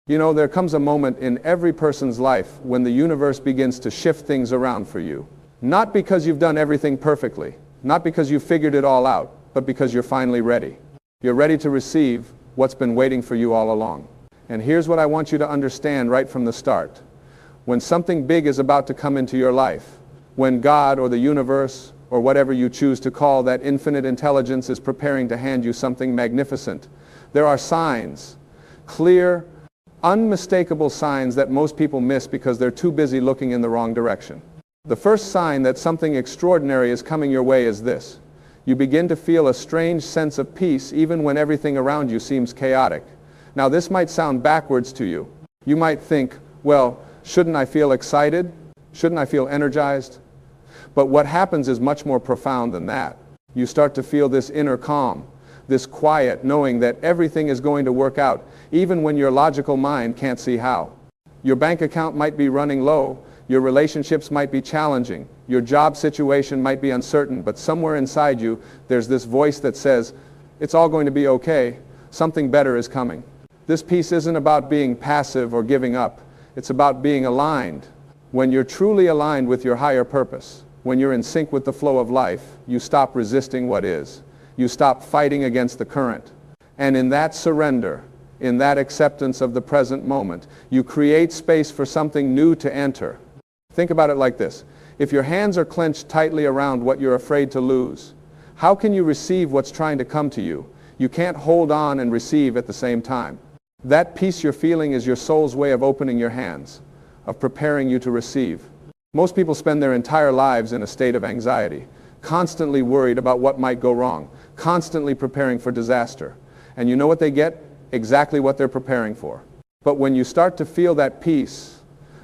You know, there comes a moment in every person's life when the universe begins to shift things around for you. Not because you've done everything perfectly, not because you've figured it all out, but because you're finally ready. You're ready to receive what's been waiting for you all along. And here's what I want you to understand right from the start. When something big is about to come into your life, when God or the universe or whatever you choose to call that infinite intelligence is preparing to hand you something magnificent, there are signs, clear, unmistakable signs that most people miss because they're too busy looking in the wrong direction. The first sign that something extraordinary is coming your way is this. You begin to feel a strange sense of peace even when everything around you seems chaotic. Now this might sound backwards to you. You might think, well, shouldn't I feel excited? Shouldn't I feel energized? But what happens is much more profound than that. You start to feel this inner calm, this quiet knowing that everything is going to work out, even when your logical mind can't see how. Your bank account might be running low, your relationships might be challenging, your job situation might be uncertain, but somewhere inside you, there's this voice that says, it's all going to be okay, something better is coming. This peace isn't about being passive or giving up, it's about being aligned. When you're truly aligned with your higher purpose, when you're in sync with the flow of life, you stop resisting what is. You stop fighting against the current. And in that surrender, in that acceptance of the present moment, you create space for something new to enter. Think about it like this. If your hands are clenched tightly around what you're afraid to lose, how can you receive what's trying to come to you? You can't hold on and receive at the same time. That peace you're feeling is your soul's way of opening your hands, of preparing you to receive. Most people spend their entire lives in a state of anxiety, constantly worried about what might go wrong, constantly preparing for disaster. And you know what they get? Exactly what they're preparing for. But when you start to feel that peace,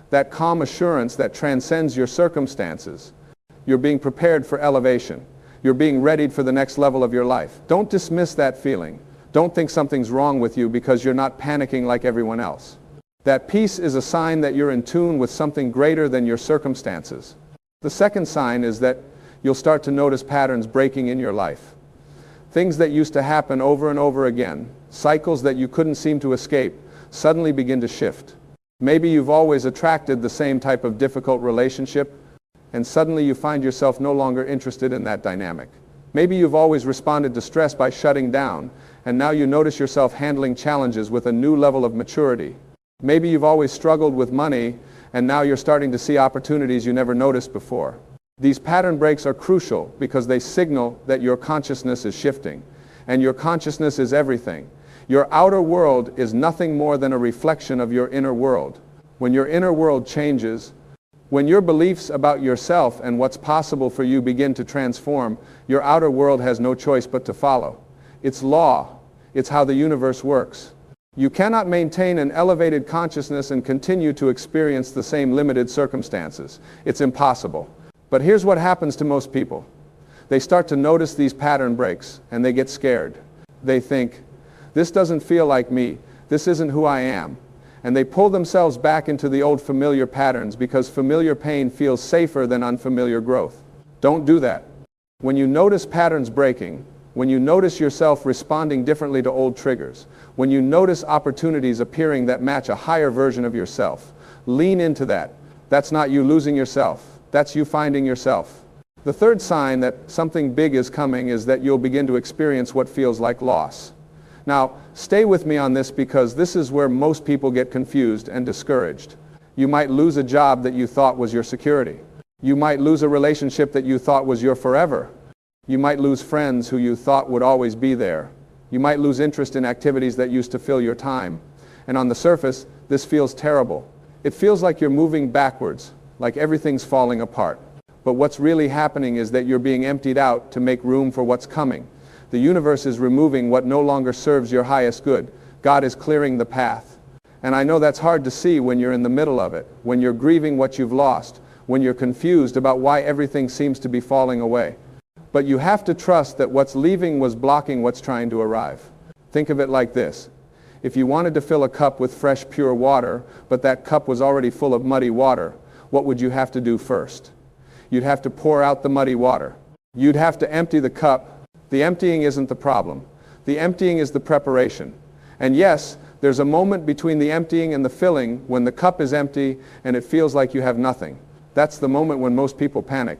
that calm assurance that transcends your circumstances, you're being prepared for elevation. You're being readied for the next level of your life. Don't dismiss that feeling. Don't think something's wrong with you because you're not panicking like everyone else. That peace is a sign that you're in tune with something greater than your circumstances. The second sign is that you'll start to notice patterns breaking in your life. Things that used to happen over and over again, cycles that you couldn't seem to escape, suddenly begin to shift. Maybe you've always attracted the same type of difficult relationship, and suddenly you find yourself no longer interested in that dynamic. Maybe you've always responded to stress by shutting down, and now you notice yourself handling challenges with a new level of maturity. Maybe you've always struggled with money, and now you're starting to see opportunities you never noticed before. These pattern breaks are crucial because they signal that your consciousness is shifting, and your consciousness is everything. Your outer world is nothing more than a reflection of your inner world. When your inner world changes, when your beliefs about yourself and what's possible for you begin to transform, your outer world has no choice but to follow. It's law. It's how the universe works. You cannot maintain an elevated consciousness and continue to experience the same limited circumstances. It's impossible. But here's what happens to most people. They start to notice these pattern breaks and they get scared. They think, this doesn't feel like me. This isn't who I am. And they pull themselves back into the old familiar patterns because familiar pain feels safer than unfamiliar growth. Don't do that. When you notice patterns breaking, when you notice yourself responding differently to old triggers, when you notice opportunities appearing that match a higher version of yourself, lean into that. That's not you losing yourself. That's you finding yourself. The third sign that something big is coming is that you'll begin to experience what feels like loss. Now, stay with me on this because this is where most people get confused and discouraged. You might lose a job that you thought was your security. You might lose a relationship that you thought was your forever. You might lose friends who you thought would always be there. You might lose interest in activities that used to fill your time. And on the surface, this feels terrible. It feels like you're moving backwards, like everything's falling apart. But what's really happening is that you're being emptied out to make room for what's coming. The universe is removing what no longer serves your highest good. God is clearing the path. And I know that's hard to see when you're in the middle of it, when you're grieving what you've lost, when you're confused about why everything seems to be falling away. But you have to trust that what's leaving was blocking what's trying to arrive. Think of it like this. If you wanted to fill a cup with fresh, pure water, but that cup was already full of muddy water, what would you have to do first? You'd have to pour out the muddy water. You'd have to empty the cup. The emptying isn't the problem. The emptying is the preparation. And yes, There's a moment between the emptying and the filling when the cup is empty and it feels like you have nothing. That's the moment when most people panic.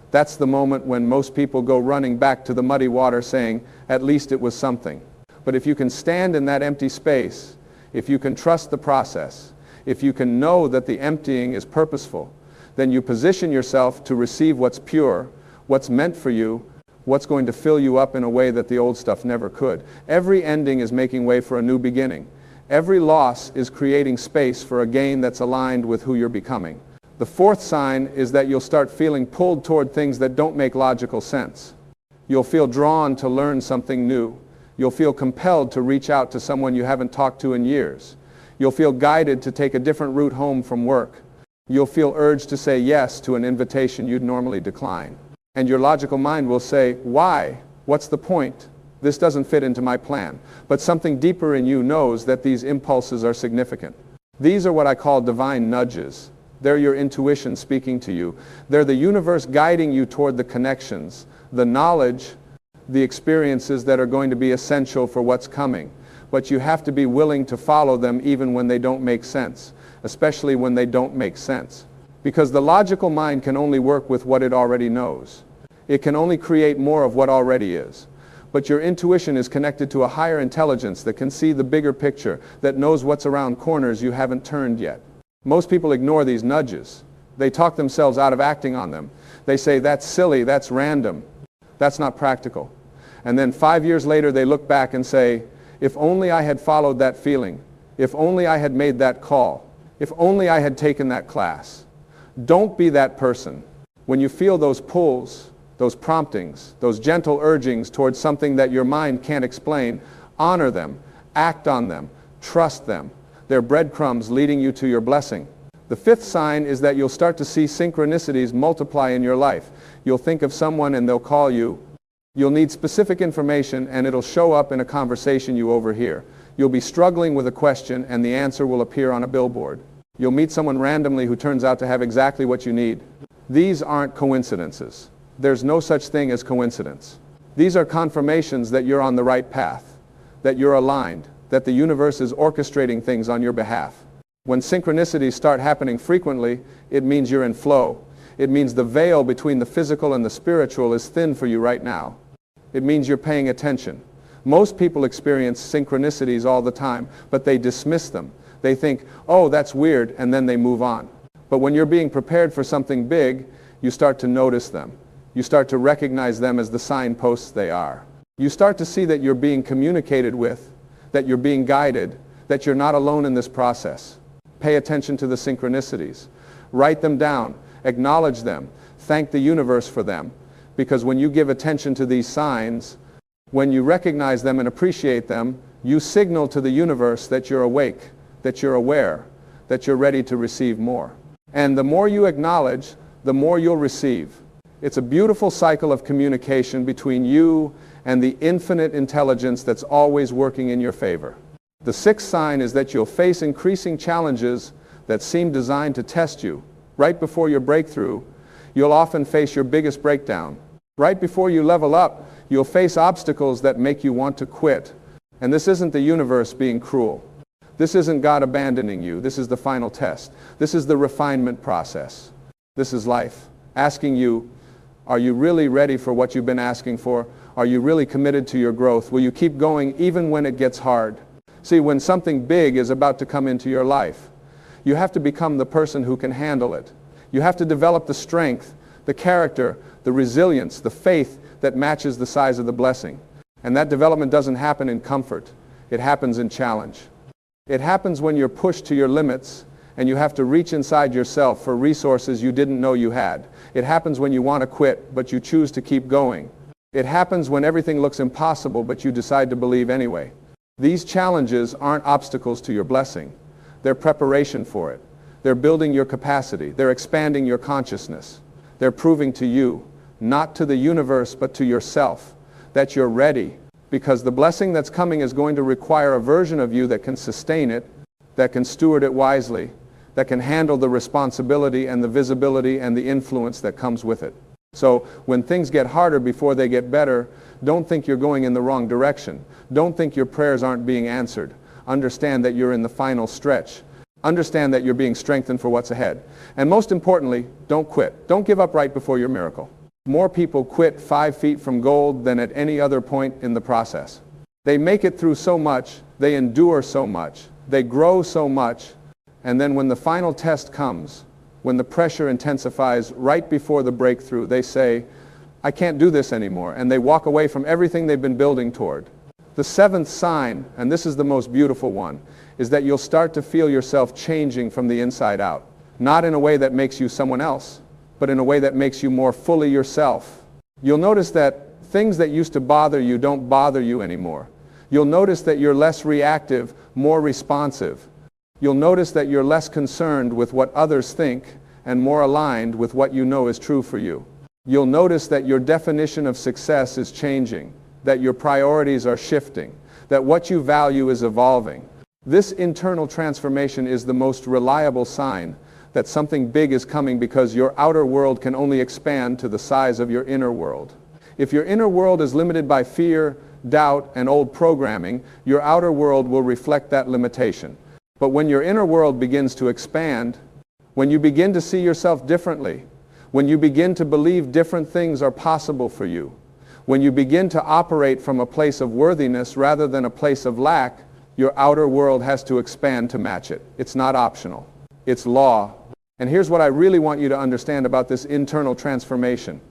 That's the moment when most people go running back to the muddy water saying, at least it was something. But if you can stand in that empty space, if you can trust the process, if you can know that the emptying is purposeful, then you position yourself to receive what's pure, what's meant for you, what's going to fill you up in a way that the old stuff never could. Every ending is making way for a new beginning. Every loss is creating space for a gain that's aligned with who you're becoming. The fourth sign is that you'll start feeling pulled toward things that don't make logical sense. You'll feel drawn to learn something new. You'll feel compelled to reach out to someone you haven't talked to in years. You'll feel guided to take a different route home from work. You'll feel urged to say yes to an invitation you'd normally decline. And your logical mind will say, why? What's the point? This doesn't fit into my plan. But something deeper in you knows that these impulses are significant. These are what I call divine nudges. They're your intuition speaking to you. They're the universe guiding you toward the connections, the knowledge, the experiences that are going to be essential for what's coming. But you have to be willing to follow them even when they don't make sense, especially when they don't make sense. Because the logical mind can only work with what it already knows. It can only create more of what already is. But your intuition is connected to a higher intelligence that can see the bigger picture, that knows what's around corners you haven't turned yet. Most people ignore these nudges. They talk themselves out of acting on them. They say, that's silly, that's random, that's not practical. And then 5 years later they look back and say, if only I had followed that feeling, if only I had made that call, if only I had taken that class. Don't be that person. When you feel those pulls, those promptings, those gentle urgings towards something that your mind can't explain, honor them, act on them, trust them. They're breadcrumbs leading you to your blessing. The fifth sign is that you'll start to see synchronicities multiply in your life. You'll think of someone and they'll call you. You'll need specific information and it'll show up in a conversation you overhear. You'll be struggling with a question and the answer will appear on a billboard. You'll meet someone randomly who turns out to have exactly what you need. These aren't coincidences. There's no such thing as coincidence. These are confirmations that you're on the right path, that you're aligned, that the universe is orchestrating things on your behalf. When synchronicities start happening frequently, it means you're in flow. It means the veil between the physical and the spiritual is thin for you right now. It means you're paying attention. Most people experience synchronicities all the time, but they dismiss them. They think, oh, that's weird, and then they move on. But when you're being prepared for something big, you start to notice them. You start to recognize them as the signposts they are. You start to see that you're being communicated with, that you're being guided, that you're not alone in this process. Pay attention to the synchronicities. Write them down. Acknowledge them. Thank the universe for them. Because when you give attention to these signs, when you recognize them and appreciate them, you signal to the universe that you're awake, that you're aware, that you're ready to receive more. And the more you acknowledge, the more you'll receive. It's a beautiful cycle of communication between you and the infinite intelligence that's always working in your favor. The sixth sign is that you'll face increasing challenges that seem designed to test you. Right before your breakthrough, you'll often face your biggest breakdown. Right before you level up, you'll face obstacles that make you want to quit. And this isn't the universe being cruel. This isn't God abandoning you. This is the final test. This is the refinement process. This is life. Asking you, are you really ready for what you've been asking for? Are you really committed to your growth? Will you keep going even when it gets hard? See, when something big is about to come into your life, you have to become the person who can handle it. You have to develop the strength, the character, the resilience, the faith that matches the size of the blessing. And that development doesn't happen in comfort. It happens in challenge. It happens when you're pushed to your limits and you have to reach inside yourself for resources you didn't know you had. It happens when you want to quit, but you choose to keep going. It happens when everything looks impossible, but you decide to believe anyway. These challenges aren't obstacles to your blessing. They're preparation for it. They're building your capacity. They're expanding your consciousness. They're proving to you, not to the universe, but to yourself, that you're ready. Because the blessing that's coming is going to require a version of you that can sustain it, that can steward it wisely, that can handle the responsibility and the visibility and the influence that comes with it. So when things get harder before they get better, don't think you're going in the wrong direction. Don't think your prayers aren't being answered. understand that you're in the final stretch. Understand that you're being strengthened for what's ahead. And most importantly, don't quit. Don't give up right before your miracle. More people quit 5 feet from gold than at any other point in the process. They make it through so much, they endure so much, they grow so much, and then when the final test comes, when the pressure intensifies right before the breakthrough, they say, I can't do this anymore, and they walk away from everything they've been building toward. The 7th sign, and this is the most beautiful one, is that you'll start to feel yourself changing from the inside out. Not in a way that makes you someone else, but in a way that makes you more fully yourself. You'll notice that things that used to bother you don't bother you anymore. You'll notice that you're less reactive, more responsive. You'll notice that you're less concerned with what others think and more aligned with what you know is true for you. You'll notice that your definition of success is changing, that your priorities are shifting, that what you value is evolving. This internal transformation is the most reliable sign that something big is coming, because your outer world can only expand to the size of your inner world. If your inner world is limited by fear, doubt, and old programming, your outer world will reflect that limitation. But when your inner world begins to expand, when you begin to see yourself differently, when you begin to believe different things are possible for you, when you begin to operate from a place of worthiness rather than a place of lack, your outer world has to expand to match it. It's not optional. It's law. And here's what I really want you to understand about this internal transformation.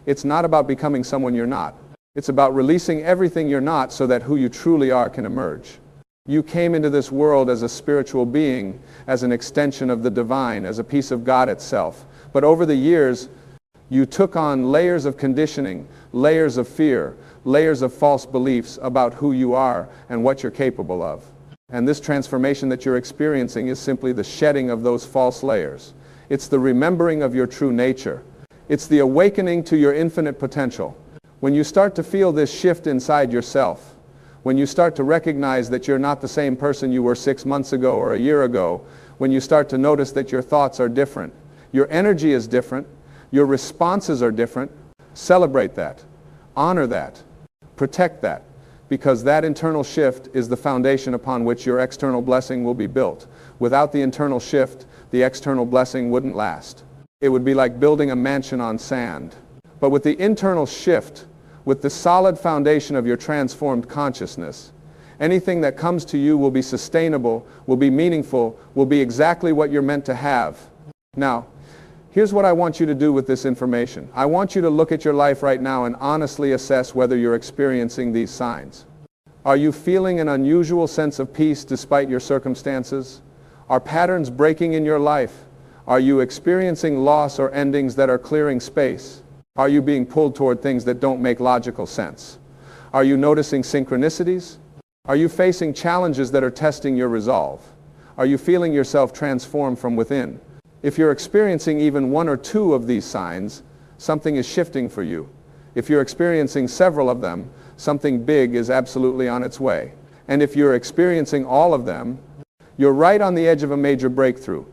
It's not about becoming someone you're not. It's about releasing everything you're not so that who you truly are can emerge. You came into this world as a spiritual being, as an extension of the divine, as a piece of God itself. But over the years, you took on layers of conditioning, layers of fear, layers of false beliefs about who you are and what you're capable of. And this transformation that you're experiencing is simply the shedding of those false layers. It's the remembering of your true nature. It's the awakening to your infinite potential. When you start to feel this shift inside yourself, when you start to recognize that you're not the same person you were 6 months ago or a year ago, when you start to notice that your thoughts are different, your energy is different, your responses are different, celebrate that, honor that, protect that, because that internal shift is the foundation upon which your external blessing will be built. Without the internal shift, the external blessing wouldn't last. It would be like building a mansion on sand. But with the internal shift, with the solid foundation of your transformed consciousness, anything that comes to you will be sustainable, will be meaningful, will be exactly what you're meant to have. Now, here's what I want you to do with this information. I want you to look at your life right now and honestly assess whether you're experiencing these signs. Are you feeling an unusual sense of peace despite your circumstances? Are patterns breaking in your life? Are you experiencing loss or endings that are clearing space? Are you being pulled toward things that don't make logical sense? Are you noticing synchronicities? Are you facing challenges that are testing your resolve? Are you feeling yourself transform from within? If you're experiencing even 1 or 2 of these signs, something is shifting for you. If you're experiencing several of them, something big is absolutely on its way. And if you're experiencing all of them, you're right on the edge of a major breakthrough.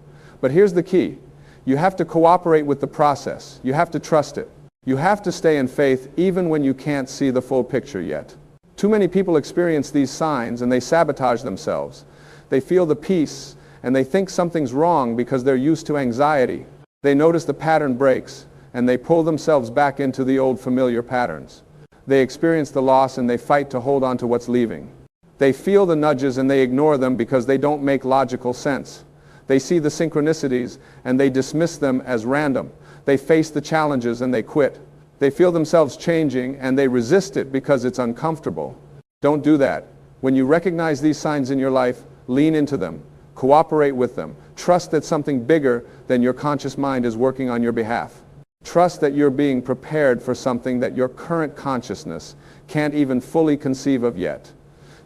But here's the key. You have to cooperate with the process. You have to trust it. You have to stay in faith even when you can't see the full picture yet. Too many people experience these signs and they sabotage themselves. They feel the peace and they think something's wrong because they're used to anxiety. They notice the pattern breaks and they pull themselves back into the old familiar patterns. They experience the loss and they fight to hold on to what's leaving. They feel the nudges and they ignore them because they don't make logical sense. They see the synchronicities and they dismiss them as random. They face the challenges and they quit. They feel themselves changing and they resist it because it's uncomfortable. Don't do that. When you recognize these signs in your life, lean into them. Cooperate with them. Trust that something bigger than your conscious mind is working on your behalf. Trust that you're being prepared for something that your current consciousness can't even fully conceive of yet.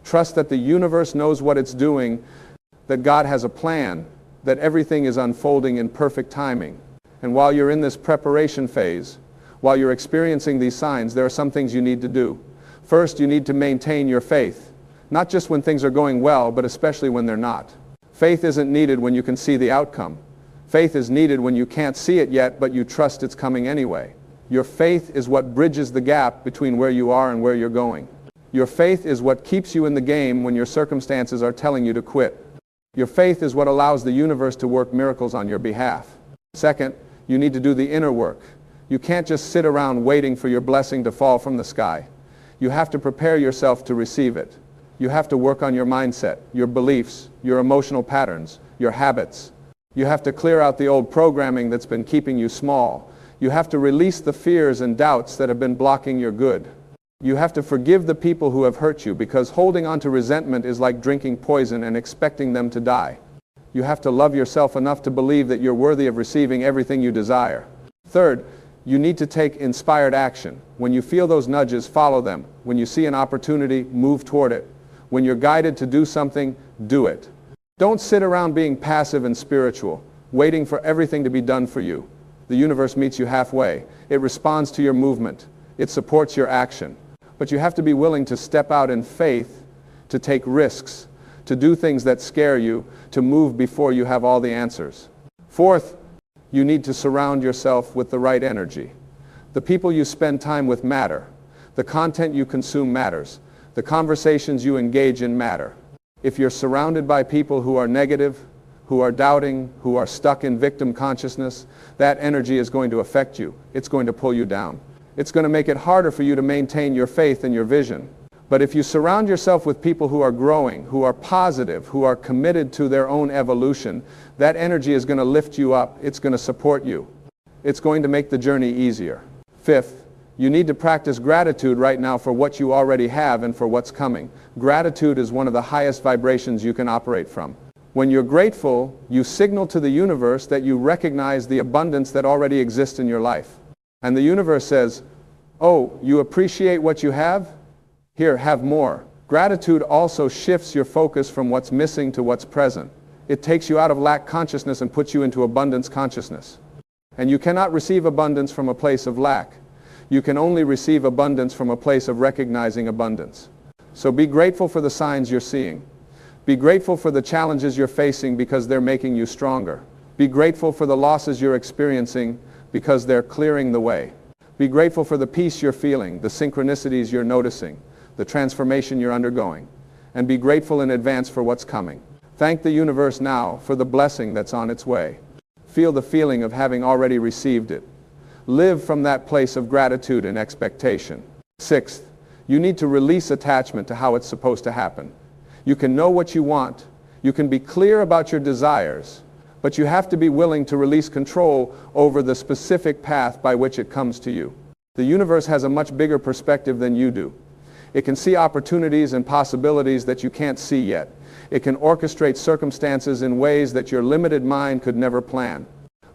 Trust that the universe knows what it's doing, that God has a plan, that everything is unfolding in perfect timing. And while you're in this preparation phase, while you're experiencing these signs, there are some things you need to do. First, you need to maintain your faith, not just when things are going well, but especially when they're not. Faith isn't needed when you can see the outcome. Faith is needed when you can't see it yet, but you trust it's coming anyway. Your faith is what bridges the gap between where you are and where you're going. Your faith is what keeps you in the game when your circumstances are telling you to quit. Your faith is what allows the universe to work miracles on your behalf. Second, you need to do the inner work. You can't just sit around waiting for your blessing to fall from the sky. You have to prepare yourself to receive it. You have to work on your mindset, your beliefs, your emotional patterns, your habits. You have to clear out the old programming that's been keeping you small. You have to release the fears and doubts that have been blocking your good. You have to forgive the people who have hurt you, because holding on to resentment is like drinking poison and expecting them to die. You have to love yourself enough to believe that you're worthy of receiving everything you desire. Third, you need to take inspired action. When you feel those nudges, follow them. When you see an opportunity, move toward it. When you're guided to do something, do it. Don't sit around being passive and spiritual, waiting for everything to be done for you. The universe meets you halfway. It responds to your movement. It supports your action. But you have to be willing to step out in faith, to take risks, to do things that scare you, to move before you have all the answers. Fourth, you need to surround yourself with the right energy. The people you spend time with matter. The content you consume matters. The conversations you engage in matter. If you're surrounded by people who are negative, who are doubting, who are stuck in victim consciousness, that energy is going to affect you. It's going to pull you down. It's going to make it harder for you to maintain your faith and your vision. But if you surround yourself with people who are growing, who are positive, who are committed to their own evolution, that energy is going to lift you up. It's going to support you. It's going to make the journey easier. Fifth, you need to practice gratitude right now for what you already have and for what's coming. Gratitude is one of the highest vibrations you can operate from. When you're grateful, you signal to the universe that you recognize the abundance that already exists in your life. And the universe says, "Oh, you appreciate what you have? Here, have more." Gratitude also shifts your focus from what's missing to what's present. It takes you out of lack consciousness and puts you into abundance consciousness. And you cannot receive abundance from a place of lack. You can only receive abundance from a place of recognizing abundance. So be grateful for the signs you're seeing. Be grateful for the challenges you're facing, because they're making you stronger. Be grateful for the losses you're experiencing, because they're clearing the way. Be grateful for the peace you're feeling, the synchronicities you're noticing, the transformation you're undergoing. And be grateful in advance for what's coming. Thank the universe now for the blessing that's on its way. Feel the feeling of having already received it. Live from that place of gratitude and expectation. Sixth, you need to release attachment to how it's supposed to happen. You can know what you want. You can be clear about your desires. But you have to be willing to release control over the specific path by which it comes to you. The universe has a much bigger perspective than you do. It can see opportunities and possibilities that you can't see yet. It can orchestrate circumstances in ways that your limited mind could never plan.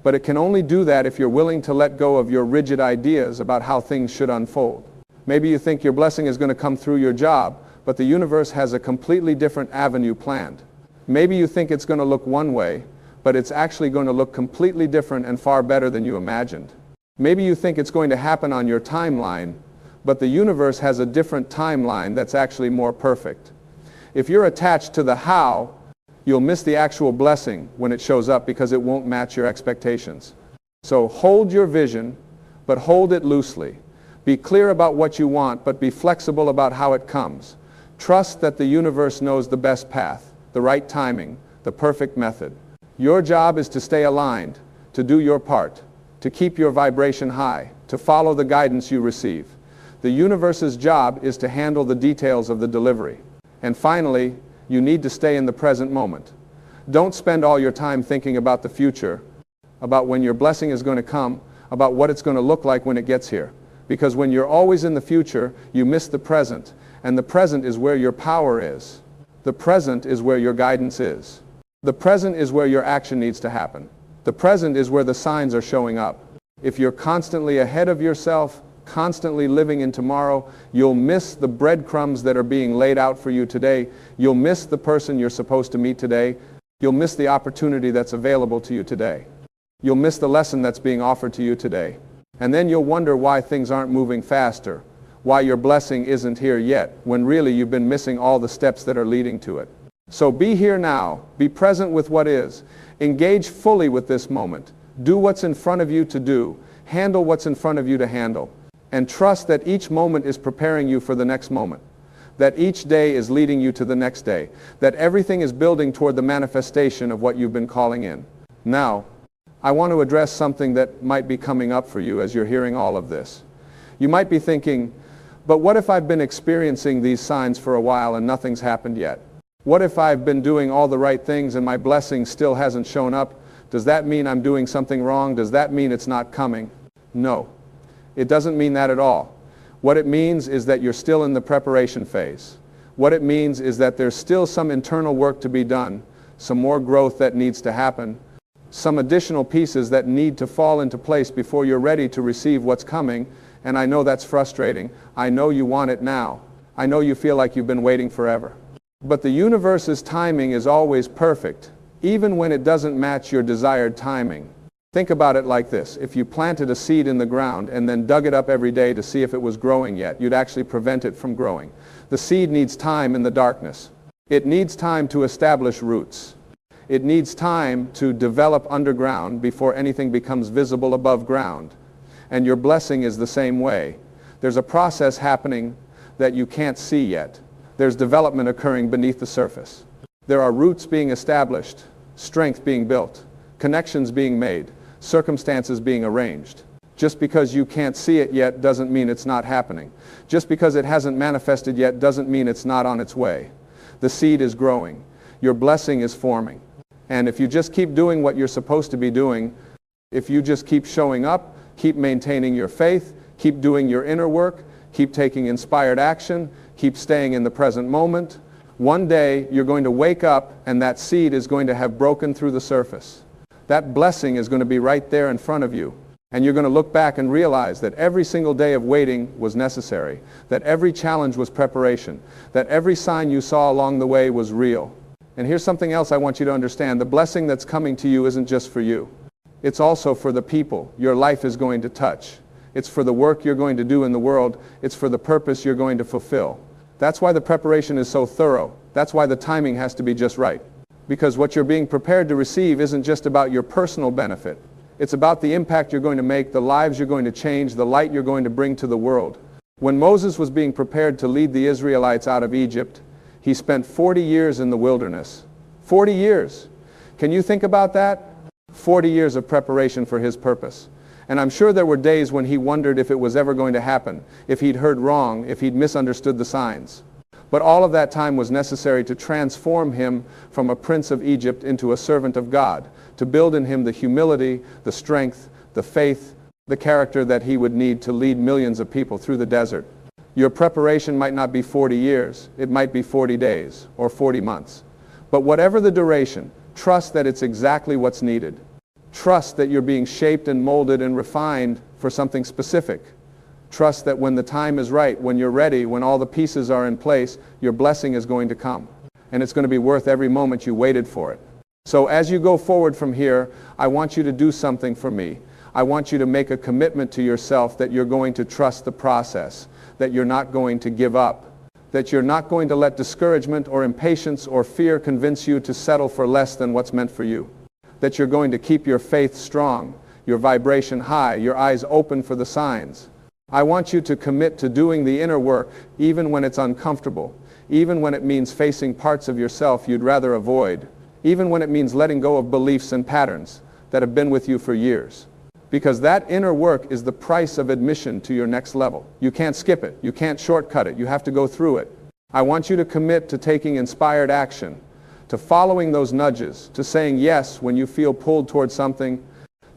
But it can only do that if you're willing to let go of your rigid ideas about how things should unfold. Maybe you think your blessing is going to come through your job, but the universe has a completely different avenue planned. Maybe you think it's going to look one way, but it's actually going to look completely different and far better than you imagined. Maybe you think it's going to happen on your timeline, but the universe has a different timeline that's actually more perfect. If you're attached to the how, you'll miss the actual blessing when it shows up, because it won't match your expectations. So hold your vision, but hold it loosely. Be clear about what you want, but be flexible about how it comes. Trust that the universe knows the best path, the right timing, the perfect method. Your job is to stay aligned, to do your part, to keep your vibration high, to follow the guidance you receive. The universe's job is to handle the details of the delivery. And finally, you need to stay in the present moment. Don't spend all your time thinking about the future, about when your blessing is going to come, about what it's going to look like when it gets here. Because when you're always in the future, you miss the present. And the present is where your power is. The present is where your guidance is. The present is where your action needs to happen. The present is where the signs are showing up. If you're constantly ahead of yourself, constantly living in tomorrow, you'll miss the breadcrumbs that are being laid out for you today. You'll miss the person you're supposed to meet today. You'll miss the opportunity that's available to you today. You'll miss the lesson that's being offered to you today. And then you'll wonder why things aren't moving faster, why your blessing isn't here yet, when really you've been missing all the steps that are leading to it. So be here now. Be present with what is. Engage fully with this moment. Do what's in front of you to do. Handle what's in front of you to handle. And trust that each moment is preparing you for the next moment. that each day is leading you to the next day, that everything is building toward the manifestation of what you've been calling in. Now, I want to address something that might be coming up for you as you're hearing all of this. You might be thinking, but what if I've been experiencing these signs for a while and nothing's happened yet? What if I've been doing all the right things and my blessing still hasn't shown up? Does that mean I'm doing something wrong? Does that mean it's not coming? No, it doesn't mean that at all. What it means is that you're still in the preparation phase. What it means is that there's still some internal work to be done, some more growth that needs to happen, some additional pieces that need to fall into place before you're ready to receive what's coming. And I know that's frustrating. I know you want it now. I know you feel like you've been waiting forever. But the universe's timing is always perfect, even when it doesn't match your desired timing. Think about it like this. If you planted a seed in the ground and then dug it up every day to see if it was growing yet, you'd actually prevent it from growing. The seed needs time in the darkness. It needs time to establish roots. It needs time to develop underground before anything becomes visible above ground. And your blessing is the same way. There's a process happening that you can't see yet. There's development occurring beneath the surface. There are roots being established, strength being built, connections being made, circumstances being arranged. Just because you can't see it yet doesn't mean it's not happening. Just because it hasn't manifested yet doesn't mean it's not on its way. The seed is growing. Your blessing is forming. And if you just keep doing what you're supposed to be doing, if you just keep showing up, keep maintaining your faith, keep doing your inner work, keep taking inspired action, keep staying in the present moment, one day you're going to wake up and that seed is going to have broken through the surface. That blessing is going to be right there in front of you. And you're going to look back and realize that every single day of waiting was necessary, that every challenge was preparation, that every sign you saw along the way was real. And here's something else I want you to understand. The blessing that's coming to you isn't just for you. It's also for the people your life is going to touch. It's for the work you're going to do in the world. It's for the purpose you're going to fulfill. That's why the preparation is so thorough. That's why the timing has to be just right. Because what you're being prepared to receive isn't just about your personal benefit. It's about the impact you're going to make, the lives you're going to change, the light you're going to bring to the world. When Moses was being prepared to lead the Israelites out of Egypt, he spent 40 years in the wilderness. 40 years. Can you think about that? 40 years of preparation for his purpose. And I'm sure there were days when he wondered if it was ever going to happen, if he'd heard wrong, if he'd misunderstood the signs. But all of that time was necessary to transform him from a prince of Egypt into a servant of God, to build in him the humility, the strength, the faith, the character that he would need to lead millions of people through the desert. Your preparation might not be 40 years, it might be 40 days or 40 months. But whatever the duration, trust that it's exactly what's needed. Trust that you're being shaped and molded and refined for something specific. Trust that when the time is right, when you're ready, when all the pieces are in place, your blessing is going to come. And it's going to be worth every moment you waited for it. So as you go forward from here, I want you to do something for me. I want you to make a commitment to yourself that you're going to trust the process, that you're not going to give up, that you're not going to let discouragement or impatience or fear convince you to settle for less than what's meant for you, that you're going to keep your faith strong, your vibration high, your eyes open for the signs. I want you to commit to doing the inner work even when it's uncomfortable, even when it means facing parts of yourself you'd rather avoid, even when it means letting go of beliefs and patterns that have been with you for years. Because that inner work is the price of admission to your next level. You can't skip it. You can't shortcut it. You have to go through it. I want you to commit to taking inspired action, to following those nudges, to saying yes when you feel pulled towards something,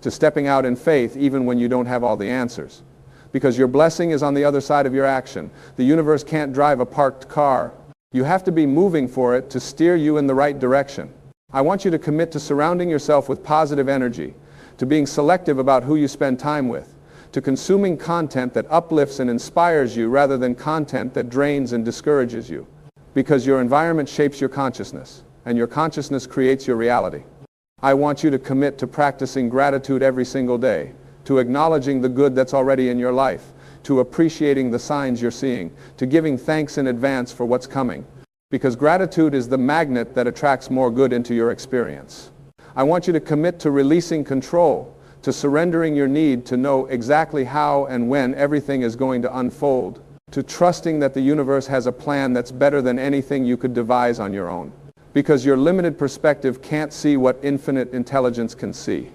to stepping out in faith even when you don't have all the answers. Because your blessing is on the other side of your action. The universe can't drive a parked car. You have to be moving for it to steer you in the right direction. I want you to commit to surrounding yourself with positive energy, to being selective about who you spend time with, to consuming content that uplifts and inspires you rather than content that drains and discourages you. Because your environment shapes your consciousness, and your consciousness creates your reality. I want you to commit to practicing gratitude every single day, to acknowledging the good that's already in your life, to appreciating the signs you're seeing, to giving thanks in advance for what's coming. Because gratitude is the magnet that attracts more good into your experience. I want you to commit to releasing control, to surrendering your need to know exactly how and when everything is going to unfold. to trusting that the universe has a plan that's better than anything you could devise on your own. Because your limited perspective can't see what infinite intelligence can see.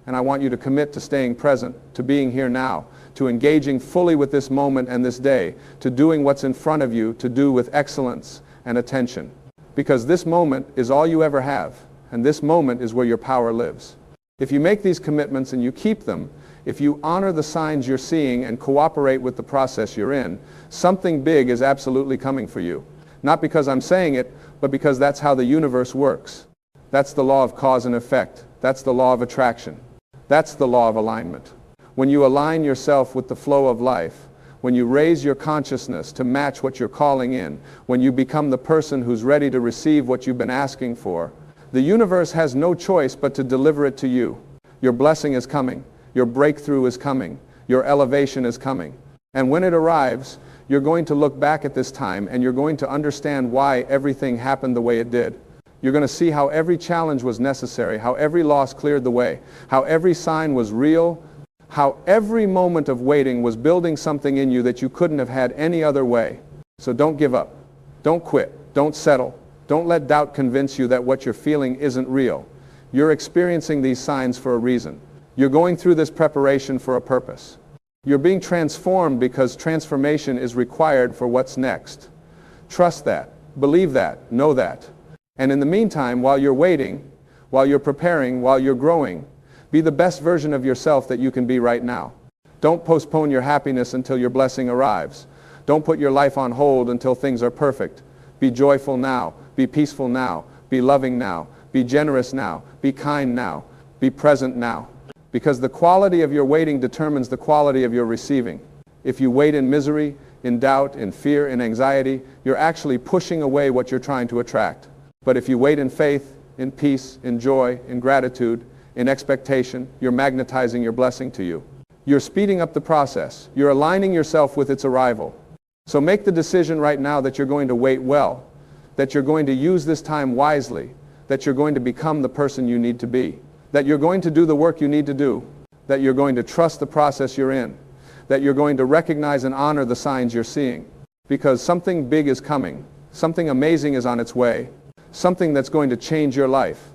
And I want you to commit to staying present, to being here now, to engaging fully with this moment and this day, to doing what's in front of you, to do with excellence and attention. Because this moment is all you ever have, and this moment is where your power lives. If you make these commitments and you keep them, if you honor the signs you're seeing and cooperate with the process you're in, something big is absolutely coming for you. Not because I'm saying it, but because that's how the universe works. That's the law of cause and effect. That's the law of attraction. That's the law of alignment. When you align yourself with the flow of life, when you raise your consciousness to match what you're calling in, when you become the person who's ready to receive what you've been asking for, the universe has no choice but to deliver it to you. Your blessing is coming. Your breakthrough is coming. Your elevation is coming. And when it arrives, you're going to look back at this time and you're going to understand why everything happened the way it did. You're going to see how every challenge was necessary, how every loss cleared the way, how every sign was real, how every moment of waiting was building something in you that you couldn't have had any other way. So don't give up. Don't quit. Don't settle. Don't let doubt convince you that what you're feeling isn't real. You're experiencing these signs for a reason. You're going through this preparation for a purpose. You're being transformed because transformation is required for what's next. Trust that. Believe that. Know that. And in the meantime, while you're waiting, while you're preparing, while you're growing, be the best version of yourself that you can be right now. Don't postpone your happiness until your blessing arrives. Don't put your life on hold until things are perfect. Be joyful now. Be peaceful now. Be loving now. Be generous now. Be kind now. Be present now. Because the quality of your waiting determines the quality of your receiving. If you wait in misery, in doubt, in fear, in anxiety, you're actually pushing away what you're trying to attract. But if you wait in faith, in peace, in joy, in gratitude, in expectation, you're magnetizing your blessing to you. You're speeding up the process. You're aligning yourself with its arrival. So make the decision right now that you're going to wait well, that you're going to use this time wisely, that you're going to become the person you need to be, that you're going to do the work you need to do, that you're going to trust the process you're in, that you're going to recognize and honor the signs you're seeing. Because something big is coming. Something amazing is on its way. Something that's going to change your life,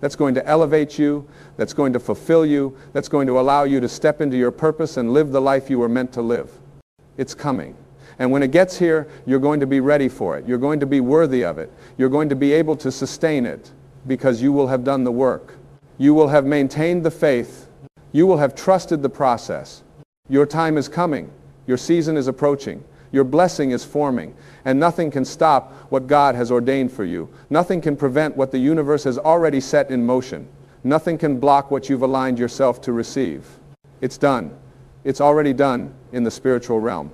that's going to elevate you, that's going to fulfill you, that's going to allow you to step into your purpose and live the life you were meant to live. It's coming. And when it gets here, you're going to be ready for it. You're going to be worthy of it. You're going to be able to sustain it because you will have done the work. You will have maintained the faith. You will have trusted the process. Your time is coming. Your season is approaching. Your blessing is forming. And nothing can stop what God has ordained for you. Nothing can prevent what the universe has already set in motion. Nothing can block what you've aligned yourself to receive. It's done. It's already done in the spiritual realm.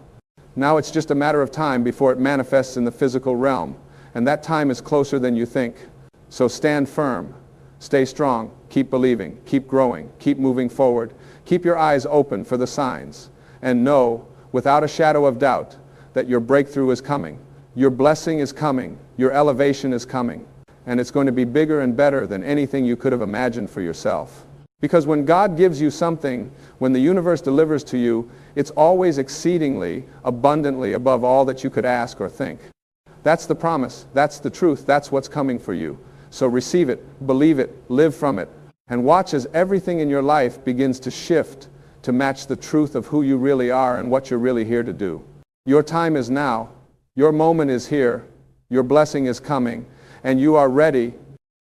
Now it's just a matter of time before it manifests in the physical realm. And that time is closer than you think. So stand firm. Stay strong. Keep believing. Keep growing. Keep moving forward. Keep your eyes open for the signs. And know, without a shadow of doubt, that your breakthrough is coming. Your blessing is coming. Your elevation is coming. And it's going to be bigger and better than anything you could have imagined for yourself. Because when God gives you something, when the universe delivers to you, it's always exceedingly, abundantly above all that you could ask or think. That's the promise. That's the truth. That's what's coming for you. So receive it, believe it, live from it, and watch as everything in your life begins to shift to match the truth of who you really are and what you're really here to do. Your time is now. Your moment is here. Your blessing is coming. And you are ready.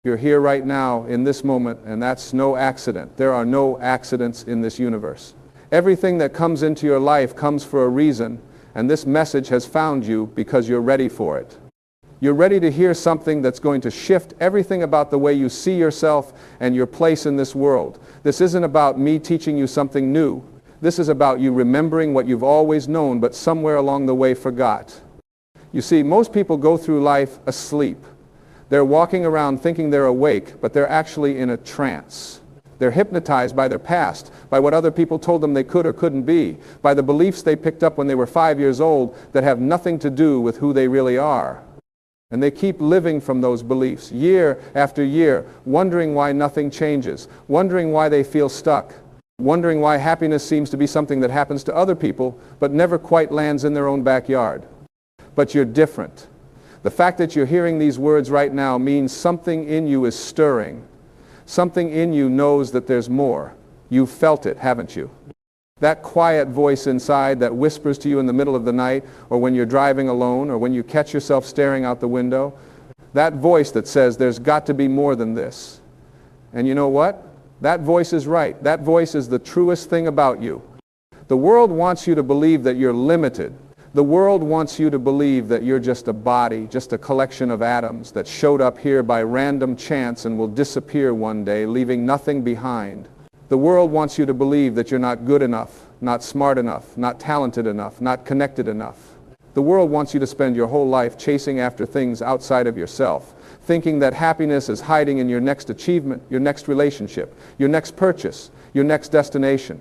You're here right now in this moment, and that's no accident. There are no accidents in this universe. Everything that comes into your life comes for a reason, and this message has found you because you're ready for it. You're ready to hear something that's going to shift everything about the way you see yourself and your place in this world. This isn't about me teaching you something new. This is about you remembering what you've always known but somewhere along the way forgot. You see, most people go through life asleep. They're walking around thinking they're awake, but they're actually in a trance. They're hypnotized by their past, by what other people told them they could or couldn't be, by the beliefs they picked up when they were 5 years old that have nothing to do with who they really are. And they keep living from those beliefs year after year, wondering why nothing changes, wondering why they feel stuck. wondering why happiness seems to be something that happens to other people but never quite lands in their own backyard. But you're different. The fact that you're hearing these words right now means something in you is stirring. Something in you knows that there's more. You've felt it, haven't you? That quiet voice inside that whispers to you in the middle of the night, or when you're driving alone, or when you catch yourself staring out the window, that voice that says there's got to be more than this. And you know what? That voice is right. That voice is the truest thing about you. The world wants you to believe that you're limited. The world wants you to believe that you're just a body, just a collection of atoms that showed up here by random chance and will disappear one day, leaving nothing behind. The world wants you to believe that you're not good enough, not smart enough, not talented enough, not connected enough. The world wants you to spend your whole life chasing after things outside of yourself, thinking that happiness is hiding in your next achievement, your next relationship, your next purchase, your next destination.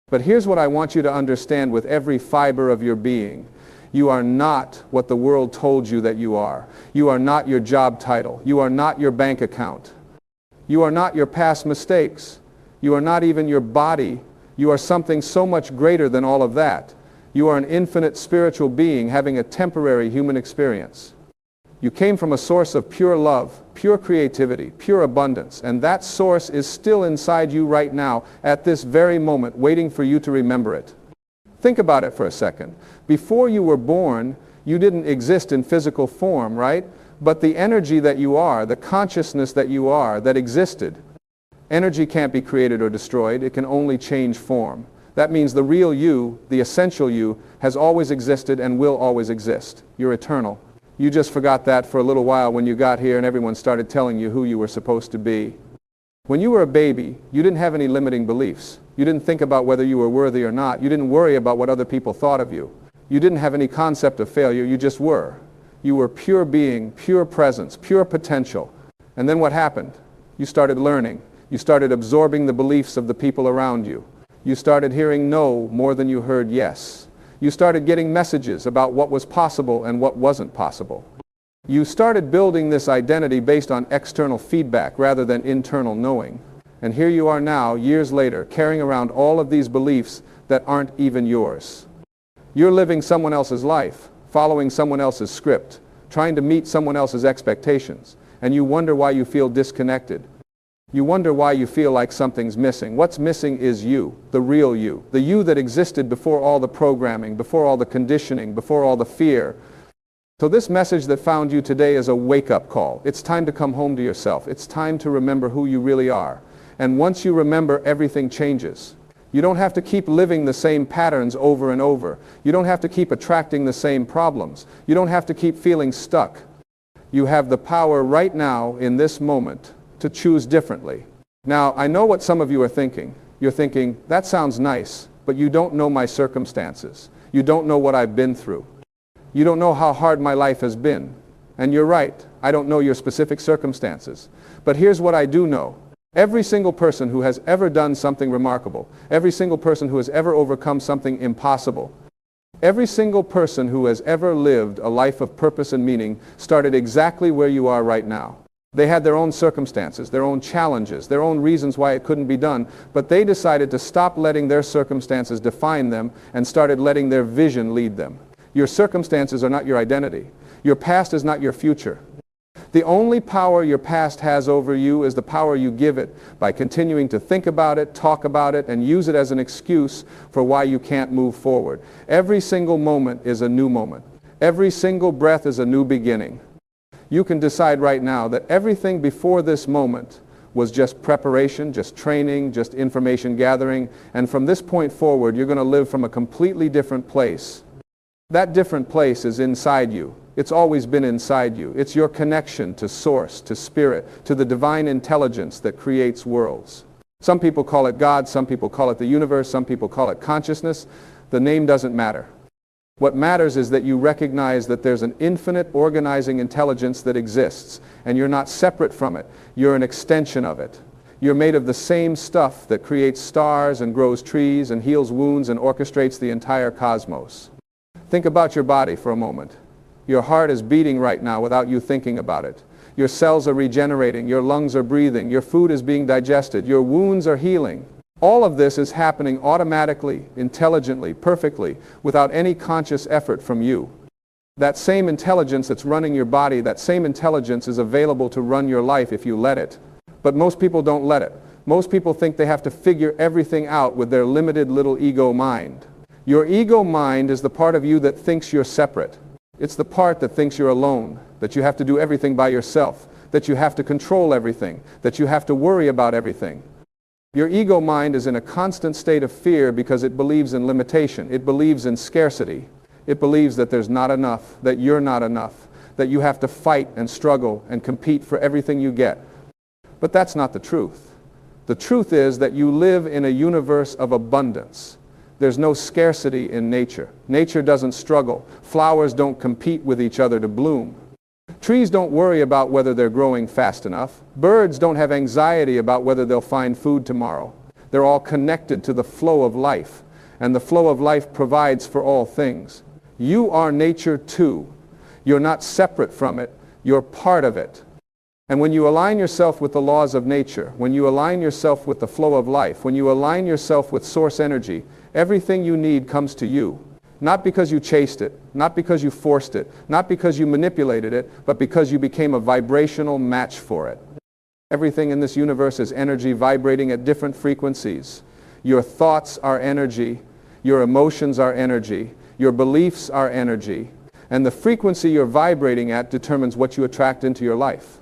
But here's what I want you to understand with every fiber of your being. You are not what the world told you that you are. You are not your job title. You are not your bank account. You are not your past mistakes. You are not even your body. You are something so much greater than all of that. You are an infinite spiritual being having a temporary human experience. You came from a source of pure love, pure creativity, pure abundance, and that source is still inside you right now at this very moment, waiting for you to remember it. Think about it for a second. Before you were born, you didn't exist in physical form, right? But the energy that you are, the consciousness that you are, that existed, energy can't be created or destroyed. It can only change form. That means the real you, the essential you, has always existed and will always exist. You're eternal. You just forgot that for a little while when you got here and everyone started telling you who you were supposed to be. When you were a baby, you didn't have any limiting beliefs. You didn't think about whether you were worthy or not. You didn't worry about what other people thought of you. You didn't have any concept of failure. You just were. You were pure being, pure presence, pure potential. And then what happened? You started learning. You started absorbing the beliefs of the people around you. You started hearing no more than you heard yes. You started getting messages about what was possible and what wasn't possible. You started building this identity based on external feedback rather than internal knowing. And here you are now, years later, carrying around all of these beliefs that aren't even yours. You're living someone else's life, following someone else's script, trying to meet someone else's expectations, and you wonder why you feel disconnected. You wonder why you feel like something's missing. What's missing is you, the real you, the you that existed before all the programming, before all the conditioning, before all the fear. So this message that found you today is a wake-up call. It's time to come home to yourself. It's time to remember who you really are. And once you remember, everything changes. You don't have to keep living the same patterns over and over. You don't have to keep attracting the same problems. You don't have to keep feeling stuck. You have the power right now, in this moment, to choose differently. Now, I know what some of you are thinking. You're thinking, that sounds nice, but you don't know my circumstances. You don't know what I've been through. You don't know how hard my life has been. And you're right, I don't know your specific circumstances. But here's what I do know. Every single person who has ever done something remarkable, every single person who has ever overcome something impossible, every single person who has ever lived a life of purpose and meaning started exactly where you are right now. They had their own circumstances, their own challenges, their own reasons why it couldn't be done, but they decided to stop letting their circumstances define them and started letting their vision lead them. Your circumstances are not your identity. Your past is not your future. The only power your past has over you is the power you give it by continuing to think about it, talk about it, and use it as an excuse for why you can't move forward. Every single moment is a new moment. Every single breath is a new beginning. You can decide right now that everything before this moment was just preparation, just training, just information gathering, and from this point forward, you're going to live from a completely different place. That different place is inside you. It's always been inside you. It's your connection to source, to spirit, to the divine intelligence that creates worlds. Some people call it God, some people call it the universe, some people call it consciousness. The name doesn't matter. What matters is that you recognize that there's an infinite organizing intelligence that exists, and you're not separate from it. You're an extension of it. You're made of the same stuff that creates stars and grows trees and heals wounds and orchestrates the entire cosmos. Think about your body for a moment. Your heart is beating right now without you thinking about it. Your cells are regenerating, your lungs are breathing, your food is being digested, your wounds are healing. All of this is happening automatically, intelligently, perfectly, without any conscious effort from you. That same intelligence that's running your body, that same intelligence is available to run your life if you let it. But most people don't let it. Most people think they have to figure everything out with their limited little ego mind. Your ego mind is the part of you that thinks you're separate. It's the part that thinks you're alone, that you have to do everything by yourself, that you have to control everything, that you have to worry about everything. Your ego mind is in a constant state of fear because it believes in limitation. It believes in scarcity. It believes that there's not enough, that you're not enough, that you have to fight and struggle and compete for everything you get. But that's not the truth. The truth is that you live in a universe of abundance. There's no scarcity in nature. Nature doesn't struggle. Flowers don't compete with each other to bloom. Trees don't worry about whether they're growing fast enough. Birds don't have anxiety about whether they'll find food tomorrow. They're all connected to the flow of life, and the flow of life provides for all things. You are nature too. You're not separate from it. You're part of it. And when you align yourself with the laws of nature, when you align yourself with the flow of life, when you align yourself with source energy, everything you need comes to you. Not because you chased it, not because you forced it, not because you manipulated it, but because you became a vibrational match for it. Everything in this universe is energy vibrating at different frequencies. Your thoughts are energy, your emotions are energy, your beliefs are energy, and the frequency you're vibrating at determines what you attract into your life.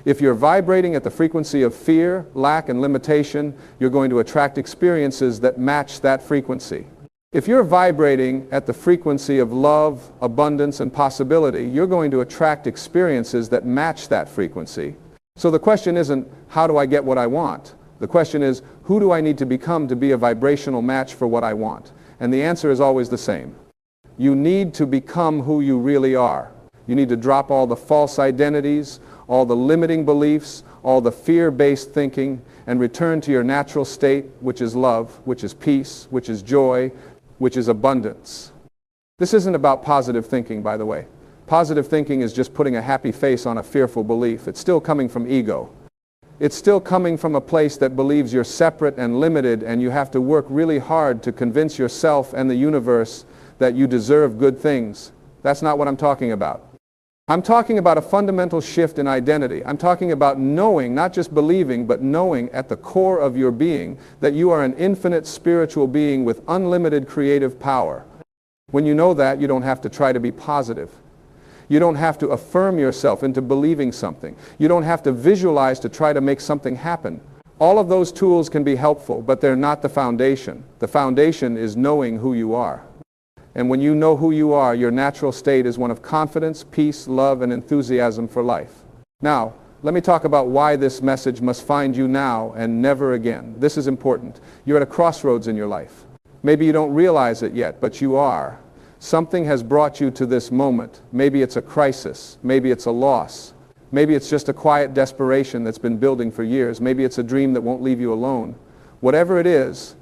If you're vibrating at the frequency of fear, lack, and limitation, you're going to attract experiences that match that frequency. If you're vibrating at the frequency of love, abundance, and possibility, you're going to attract experiences that match that frequency. So the question isn't, how do I get what I want? The question is, who do I need to become to be a vibrational match for what I want? And the answer is always the same. You need to become who you really are. You need to drop all the false identities, all the limiting beliefs, all the fear-based thinking, and return to your natural state, which is love, which is peace, which is joy, which is abundance. This isn't about positive thinking, by the way. Positive thinking is just putting a happy face on a fearful belief. It's still coming from ego. It's still coming from a place that believes you're separate and limited, and you have to work really hard to convince yourself and the universe that you deserve good things. That's not what I'm talking about. I'm talking about a fundamental shift in identity. I'm talking about knowing, not just believing, but knowing at the core of your being that you are an infinite spiritual being with unlimited creative power. When you know that, you don't have to try to be positive. You don't have to affirm yourself into believing something. You don't have to visualize to try to make something happen. All of those tools can be helpful, but they're not the foundation. The foundation is knowing who you are. And when you know who you are, your natural state is one of confidence, peace, love, and enthusiasm for life. Now, let me talk about why this message must find you now and never again. This is important. You're at a crossroads in your life. Maybe you don't realize it yet, but you are. Something has brought you to this moment. Maybe it's a crisis. Maybe it's a loss. Maybe it's just a quiet desperation that's been building for years. Maybe it's a dream that won't leave you alone. Whatever it is,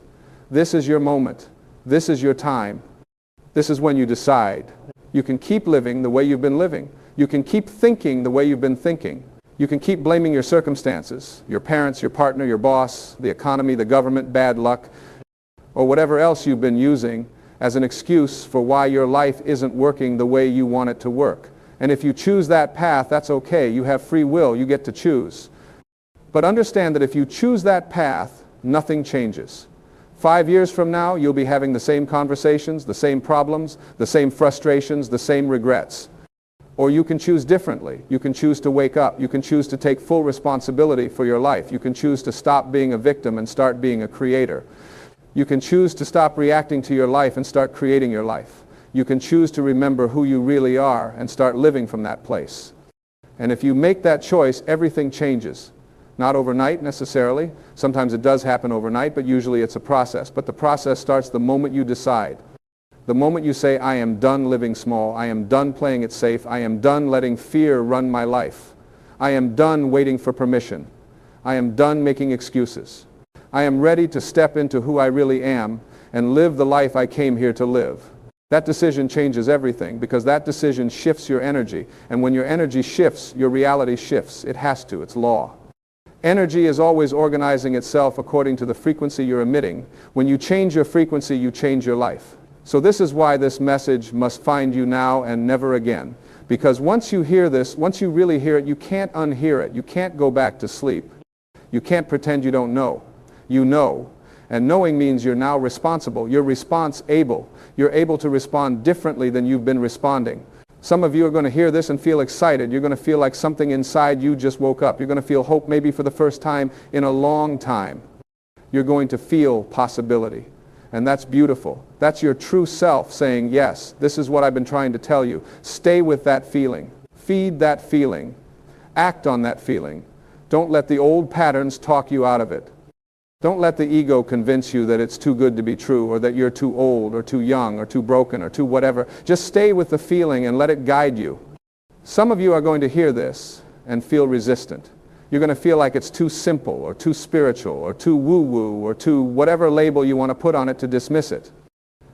this is your moment. This is your time. This is when you decide. You can keep living the way you've been living. You can keep thinking the way you've been thinking. You can keep blaming your circumstances, your parents, your partner, your boss, the economy, the government, bad luck, or whatever else you've been using as an excuse for why your life isn't working the way you want it to work. And if you choose that path, that's okay. You have free will. You get to choose. But understand that if you choose that path, nothing changes. 5 years from now, you'll be having the same conversations, the same problems, the same frustrations, the same regrets. Or you can choose differently. You can choose to wake up. You can choose to take full responsibility for your life. You can choose to stop being a victim and start being a creator. You can choose to stop reacting to your life and start creating your life. You can choose to remember who you really are and start living from that place. And if you make that choice, everything changes. Not overnight necessarily. Sometimes it does happen overnight, but usually it's a process. But the process starts the moment you decide. The moment you say, I am done living small. I am done playing it safe. I am done letting fear run my life. I am done waiting for permission. I am done making excuses. I am ready to step into who I really am and live the life I came here to live. That decision changes everything because that decision shifts your energy. And when your energy shifts, your reality shifts. It has to. It's law. Energy is always organizing itself according to the frequency you're emitting. When you change your frequency, you change your life. So this is why this message must find you now and never again. Because once you hear this, once you really hear it, you can't unhear it. You can't go back to sleep. You can't pretend you don't know. You know. And knowing means you're now responsible. You're response-able. You're able to respond differently than you've been responding. Some of you are going to hear this and feel excited. You're going to feel like something inside you just woke up. You're going to feel hope maybe for the first time in a long time. You're going to feel possibility. And that's beautiful. That's your true self saying, yes, this is what I've been trying to tell you. Stay with that feeling. Feed that feeling. Act on that feeling. Don't let the old patterns talk you out of it. Don't let the ego convince you that it's too good to be true, or that you're too old, or too young, or too broken, or too whatever. Just stay with the feeling and let it guide you. Some of you are going to hear this and feel resistant. You're going to feel like it's too simple, or too spiritual, or too woo-woo, or too whatever label you want to put on it to dismiss it.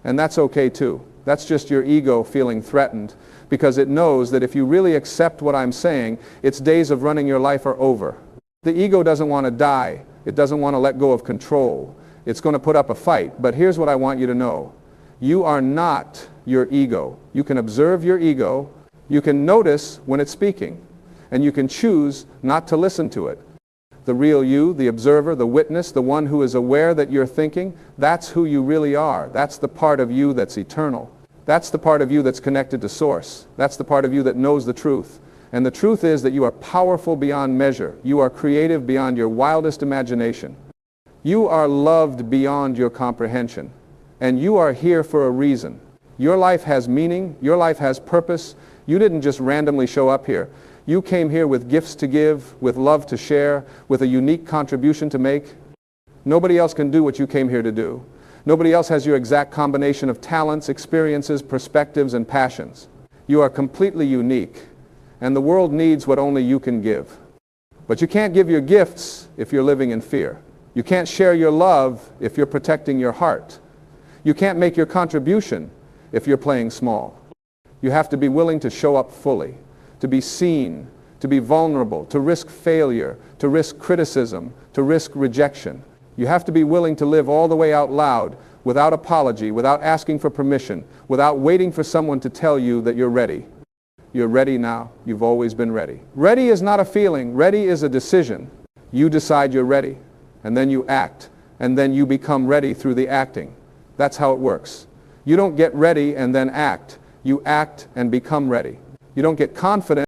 And that's okay too. That's just your ego feeling threatened, because it knows that if you really accept what I'm saying, its days of running your life are over. The ego doesn't want to die. It doesn't want to let go of control. It's going to put up a fight. But here's what I want you to know. You are not your ego. You can observe your ego. You can notice when it's speaking. And you can choose not to listen to it. The real you, the observer, the witness, the one who is aware that you're thinking, that's who you really are. That's the part of you that's eternal. That's the part of you that's connected to Source. That's the part of you that knows the truth. And the truth is that you are powerful beyond measure. You are creative beyond your wildest imagination. You are loved beyond your comprehension. And you are here for a reason. Your life has meaning. Your life has purpose. You didn't just randomly show up here. You came here with gifts to give, with love to share, with a unique contribution to make. Nobody else can do what you came here to do. Nobody else has your exact combination of talents, experiences, perspectives, and passions. You are completely unique. And the world needs what only you can give. But you can't give your gifts if you're living in fear. You can't share your love if you're protecting your heart. You can't make your contribution if you're playing small. You have to be willing to show up fully, to be seen, to be vulnerable, to risk failure, to risk criticism, to risk rejection. You have to be willing to live all the way out loud, without apology, without asking for permission, without waiting for someone to tell you that you're ready. You're ready now. You've always been ready. Ready is not a feeling. Ready is a decision. You decide you're ready, and then you act, and then you become ready through the acting. That's how it works. You don't get ready and then act. You act and become ready. You don't get confident